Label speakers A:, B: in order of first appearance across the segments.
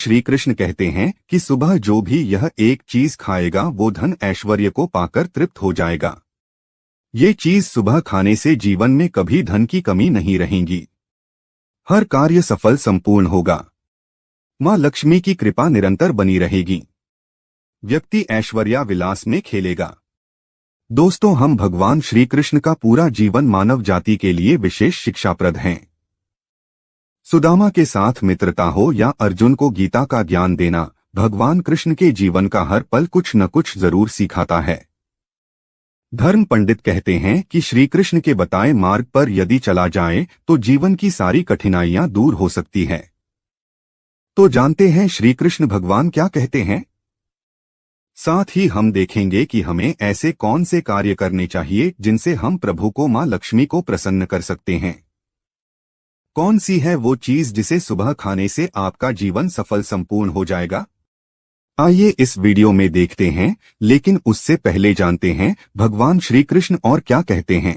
A: श्री कृष्ण कहते हैं कि सुबह जो भी यह एक चीज खाएगा वो धन ऐश्वर्य को पाकर तृप्त हो जाएगा। ये चीज सुबह खाने से जीवन में कभी धन की कमी नहीं रहेगी। हर कार्य सफल संपूर्ण होगा। मां लक्ष्मी की कृपा निरंतर बनी रहेगी। व्यक्ति ऐश्वर्या विलास में खेलेगा। दोस्तों, हम भगवान श्री कृष्ण का पूरा जीवन मानव जाति के लिए विशेष शिक्षाप्रद हैं। सुदामा के साथ मित्रता हो या अर्जुन को गीता का ज्ञान देना, भगवान कृष्ण के जीवन का हर पल कुछ न कुछ जरूर सिखाता है। धर्म पंडित कहते हैं कि श्री कृष्ण के बताए मार्ग पर यदि चला जाए तो जीवन की सारी कठिनाइयां दूर हो सकती है। तो जानते हैं श्री कृष्ण भगवान क्या कहते हैं। साथ ही हम देखेंगे कि हमें ऐसे कौन से कार्य करने चाहिए जिनसे हम प्रभु को मां लक्ष्मी को प्रसन्न कर सकते हैं। कौन सी है वो चीज जिसे सुबह खाने से आपका जीवन सफल संपूर्ण हो जाएगा। आइए इस वीडियो में देखते हैं, लेकिन उससे पहले जानते हैं भगवान श्री कृष्ण और क्या कहते हैं।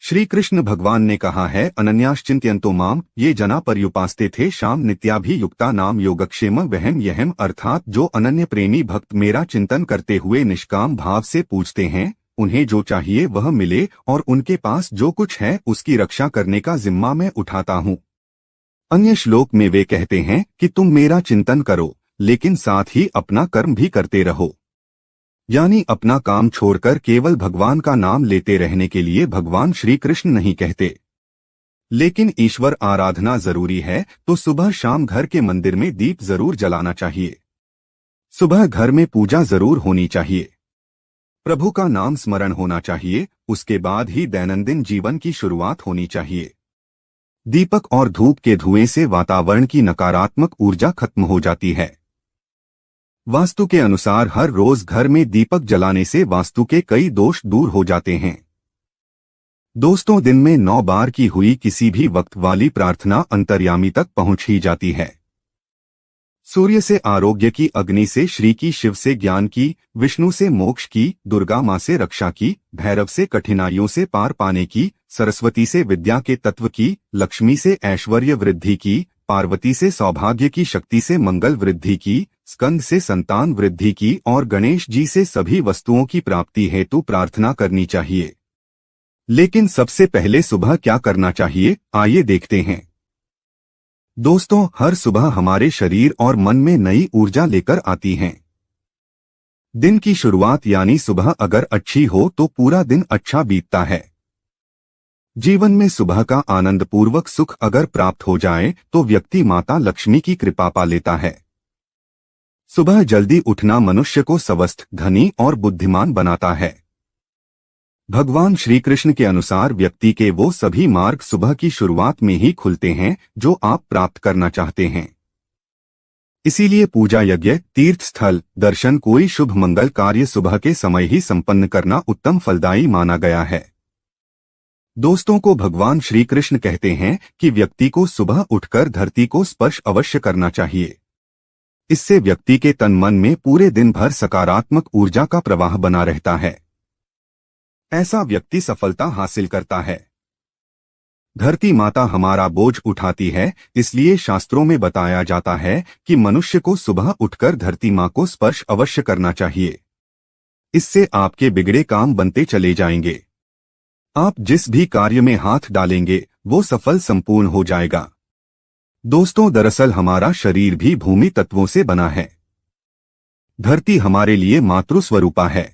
A: श्री कृष्ण भगवान ने कहा है, अनन्याश्चिंत्यन्तो माम ये जना पर्युपास्ते थे शाम नित्याभियुक्ता नाम योगक्षेम वहम यहम, अर्थात जो अनन्य प्रेमी भक्त मेरा चिंतन करते हुए निष्काम भाव से पूछते हैं, उन्हें जो चाहिए वह मिले और उनके पास जो कुछ है उसकी रक्षा करने का जिम्मा मैं उठाता हूँ। अन्य श्लोक में वे कहते हैं कि तुम मेरा चिंतन करो लेकिन साथ ही अपना कर्म भी करते रहो, यानी अपना काम छोड़कर केवल भगवान का नाम लेते रहने के लिए भगवान श्री कृष्ण नहीं कहते। लेकिन ईश्वर आराधना जरूरी है तो सुबह शाम घर के मंदिर में दीप जरूर जलाना चाहिए। सुबह घर में पूजा जरूर होनी चाहिए। प्रभु का नाम स्मरण होना चाहिए। उसके बाद ही दैनंदिन जीवन की शुरुआत होनी चाहिए। दीपक और धूप के धुएं से वातावरण की नकारात्मक ऊर्जा खत्म हो जाती है। वास्तु के अनुसार हर रोज घर में दीपक जलाने से वास्तु के कई दोष दूर हो जाते हैं। दोस्तों, दिन में 9 बार की हुई किसी भी वक्त वाली प्रार्थना अंतर्यामी तक पहुंच ही जाती है। सूर्य से आरोग्य की, अग्नि से श्री की, शिव से ज्ञान की, विष्णु से मोक्ष की, दुर्गा माँ से रक्षा की, भैरव से कठिनाइयों से पार पाने की, सरस्वती से विद्या के तत्व की, लक्ष्मी से ऐश्वर्य वृद्धि की, पार्वती से सौभाग्य की शक्ति से मंगल वृद्धि की, स्कंद से संतान वृद्धि की और गणेश जी से सभी वस्तुओं की प्राप्ति हेतु प्रार्थना करनी चाहिए। लेकिन सबसे पहले सुबह क्या करना चाहिए, आइए देखते हैं। दोस्तों, हर सुबह हमारे शरीर और मन में नई ऊर्जा लेकर आती हैं। दिन की शुरुआत यानी सुबह अगर अच्छी हो तो पूरा दिन अच्छा बीतता है। जीवन में सुबह का आनंदपूर्वक सुख अगर प्राप्त हो जाए तो व्यक्ति माता लक्ष्मी की कृपा पा लेता है। सुबह जल्दी उठना मनुष्य को स्वस्थ, धनी और बुद्धिमान बनाता है। भगवान श्री कृष्ण के अनुसार व्यक्ति के वो सभी मार्ग सुबह की शुरुआत में ही खुलते हैं जो आप प्राप्त करना चाहते हैं। इसीलिए पूजा, यज्ञ, तीर्थ स्थल, दर्शन, कोई शुभ मंगल कार्य सुबह के समय ही संपन्न करना उत्तम फलदायी माना गया है। दोस्तों को भगवान श्री कृष्ण कहते हैं कि व्यक्ति को सुबह उठकर धरती को स्पर्श अवश्य करना चाहिए। इससे व्यक्ति के तन मन में पूरे दिन भर सकारात्मक ऊर्जा का प्रवाह बना रहता है। ऐसा व्यक्ति सफलता हासिल करता है। धरती माता हमारा बोझ उठाती है, इसलिए शास्त्रों में बताया जाता है कि मनुष्य को सुबह उठकर धरती माँ को स्पर्श अवश्य करना चाहिए। इससे आपके बिगड़े काम बनते चले जाएंगे। आप जिस भी कार्य में हाथ डालेंगे वो सफल संपूर्ण हो जाएगा। दोस्तों, दरअसल हमारा शरीर भी भूमि तत्वों से बना है। धरती हमारे लिए मातृस्वरूपा है।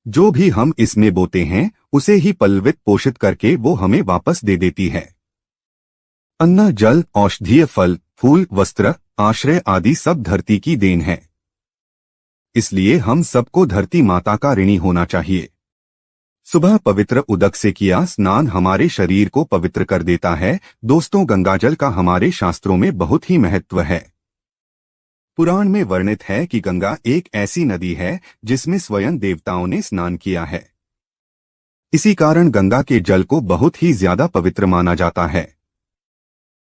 A: जो भी हम इसमें बोते हैं उसे ही पल्वित पोषित करके वो हमें वापस दे देती है। अन्न, जल, औषधीय फल, फूल, वस्त्र, आश्रय आदि सब धरती की देन है। इसलिए हम सबको धरती माता का ऋणी होना चाहिए। सुबह पवित्र उदक से किया स्नान हमारे शरीर को पवित्र कर देता है। दोस्तों, गंगाजल का हमारे शास्त्रों में बहुत ही महत्व है। पुराण में वर्णित है कि गंगा एक ऐसी नदी है जिसमें स्वयं देवताओं ने स्नान किया है। इसी कारण गंगा के जल को बहुत ही ज्यादा पवित्र माना जाता है।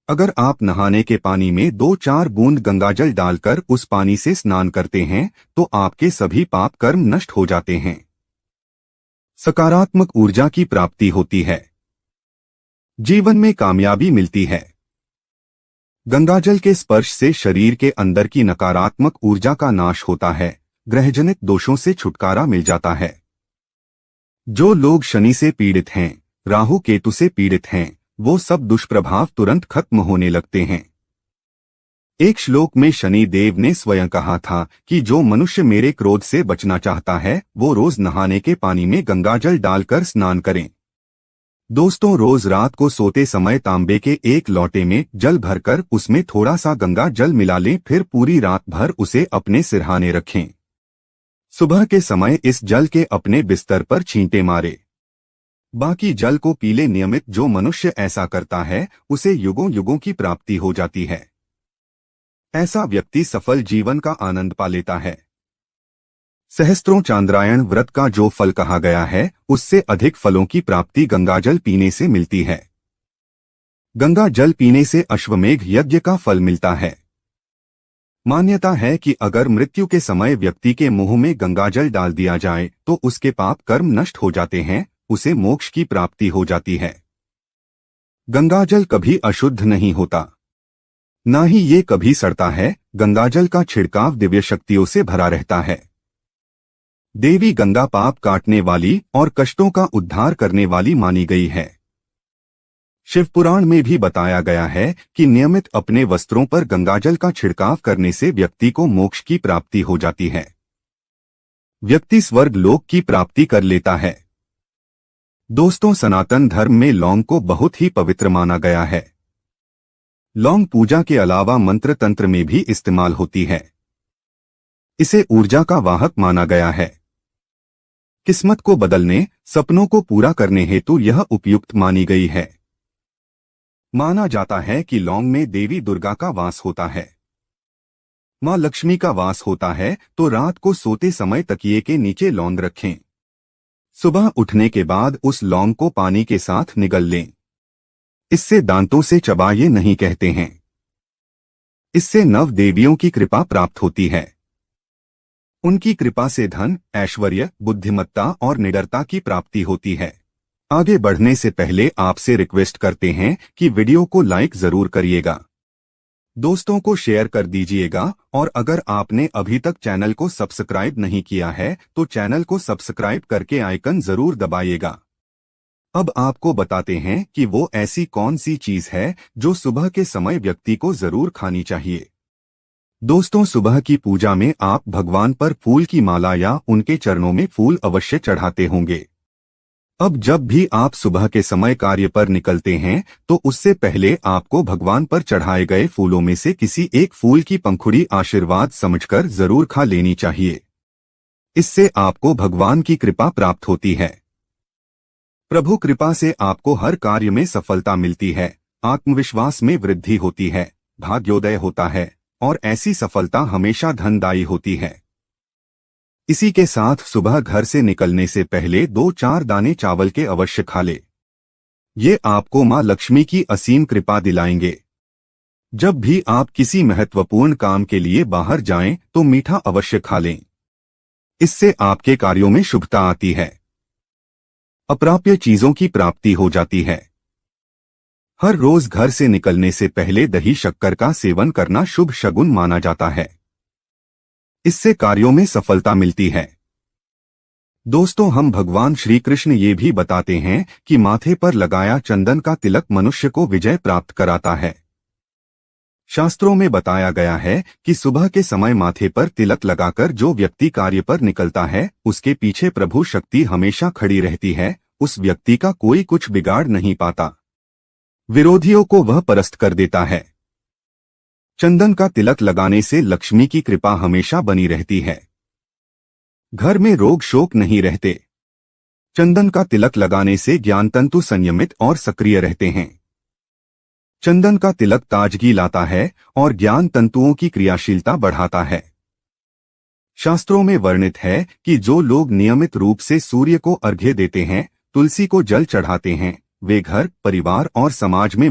A: अगर आप नहाने के पानी में 2-4 बूंद गंगाजल डालकर उस पानी से स्नान करते हैं तो आपके सभी पाप कर्म नष्ट हो जाते हैं। सकारात्मक ऊर्जा की प्राप्ति होती है। जीवन में कामयाबी मिलती है। गंगाजल के स्पर्श से शरीर के अंदर की नकारात्मक ऊर्जा का नाश होता है, ग्रहजनित दोषों से छुटकारा मिल जाता है। जो लोग शनि से पीड़ित हैं, राहु केतु से पीड़ित हैं, वो सब दुष्प्रभाव तुरंत खत्म होने लगते हैं। एक श्लोक में शनि देव ने स्वयं कहा था कि जो मनुष्य मेरे क्रोध से बचना चाहता है वो रोज नहाने के पानी में गंगाजल डालकर स्नान करें। दोस्तों, रोज रात को सोते समय तांबे के एक लोटे में जल भरकर उसमें थोड़ा सा गंगा जल मिला लें, फिर पूरी रात भर उसे अपने सिरहाने रखें। सुबह के समय इस जल के अपने बिस्तर पर छींटे मारे, बाकी जल को पी ले। नियमित जो मनुष्य ऐसा करता है उसे युगों युगों की प्राप्ति हो जाती है। ऐसा व्यक्ति सफल जीवन का आनंद पा लेता है। सहस्त्रों चांद्रायण व्रत का जो फल कहा गया है उससे अधिक फलों की प्राप्ति गंगाजल पीने से मिलती है। गंगा जल पीने से अश्वमेघ यज्ञ का फल मिलता है। मान्यता है कि अगर मृत्यु के समय व्यक्ति के मुंह में गंगाजल डाल दिया जाए तो उसके पाप कर्म नष्ट हो जाते हैं, उसे मोक्ष की प्राप्ति हो जाती है। गंगाजल कभी अशुद्ध नहीं होता, ना ही ये कभी सड़ता है। गंगाजल का छिड़काव दिव्य शक्तियों से भरा रहता है। देवी गंगा पाप काटने वाली और कष्टों का उद्धार करने वाली मानी गई है। शिवपुराण में भी बताया गया है कि नियमित अपने वस्त्रों पर गंगाजल का छिड़काव करने से व्यक्ति को मोक्ष की प्राप्ति हो जाती है। व्यक्ति स्वर्ग लोक की प्राप्ति कर लेता है। दोस्तों, सनातन धर्म में लौंग को बहुत ही पवित्र माना गया है। लौंग पूजा के अलावा मंत्र तंत्र में भी इस्तेमाल होती है। इसे ऊर्जा का वाहक माना गया है। किस्मत को बदलने, सपनों को पूरा करने हेतु यह उपयुक्त मानी गई है। माना जाता है कि लौंग में देवी दुर्गा का वास होता है, मां लक्ष्मी का वास होता है, तो रात को सोते समय तकिए के नीचे लौंग रखें। सुबह उठने के बाद उस लौंग को पानी के साथ निगल लें। इससे दांतों से चबाइए नहीं कहते हैं। इससे नव देवियों की कृपा प्राप्त होती है। उनकी कृपा से धन, ऐश्वर्य, बुद्धिमत्ता और निडरता की प्राप्ति होती है। आगे बढ़ने से पहले आपसे रिक्वेस्ट करते हैं कि वीडियो को लाइक जरूर करिएगा, दोस्तों को शेयर कर दीजिएगा, और अगर आपने अभी तक चैनल को सब्सक्राइब नहीं किया है तो चैनल को सब्सक्राइब करके आइकन जरूर दबाइएगा। अब आपको बताते हैं कि वो ऐसी कौन सी चीज है जो सुबह के समय व्यक्ति को जरूर खानी चाहिए। दोस्तों, सुबह की पूजा में आप भगवान पर फूल की माला या उनके चरणों में फूल अवश्य चढ़ाते होंगे। अब जब भी आप सुबह के समय कार्य पर निकलते हैं तो उससे पहले आपको भगवान पर चढ़ाए गए फूलों में से किसी एक फूल की पंखुड़ी आशीर्वाद समझकर जरूर खा लेनी चाहिए। इससे आपको भगवान की कृपा प्राप्त होती है। प्रभु कृपा से आपको हर कार्य में सफलता मिलती है, आत्मविश्वास में वृद्धि होती है, भाग्योदय होता है और ऐसी सफलता हमेशा धनदायी होती है। इसी के साथ सुबह घर से निकलने से पहले 2-4 दाने चावल के अवश्य खा ले। ये आपको मां लक्ष्मी की असीम कृपा दिलाएंगे। जब भी आप किसी महत्वपूर्ण काम के लिए बाहर जाएं तो मीठा अवश्य खा लें। इससे आपके कार्यों में शुभता आती है, अप्राप्य चीजों की प्राप्ति हो जाती है। हर रोज घर से निकलने से पहले दही शक्कर का सेवन करना शुभ शगुन माना जाता है। इससे कार्यों में सफलता मिलती है। दोस्तों, हम भगवान श्री कृष्ण ये भी बताते हैं कि माथे पर लगाया चंदन का तिलक मनुष्य को विजय प्राप्त कराता है। शास्त्रों में बताया गया है कि सुबह के समय माथे पर तिलक लगाकर जो व्यक्ति कार्य पर निकलता है उसके पीछे प्रभु शक्ति हमेशा खड़ी रहती है। उस व्यक्ति का कोई कुछ बिगाड़ नहीं पाता, विरोधियों को वह परास्त कर देता है। चंदन का तिलक लगाने से लक्ष्मी की कृपा हमेशा बनी रहती है। घर में रोग शोक नहीं रहते। चंदन का तिलक लगाने से ज्ञान तंतु संयमित और सक्रिय रहते हैं। चंदन का तिलक ताजगी लाता है और ज्ञान तंतुओं की क्रियाशीलता बढ़ाता है। शास्त्रों में वर्णित है कि जो लोग नियमित रूप से सूर्य को अर्घ्य देते हैं, तुलसी को जल चढ़ाते हैं, वे घर, परिवार और समाज में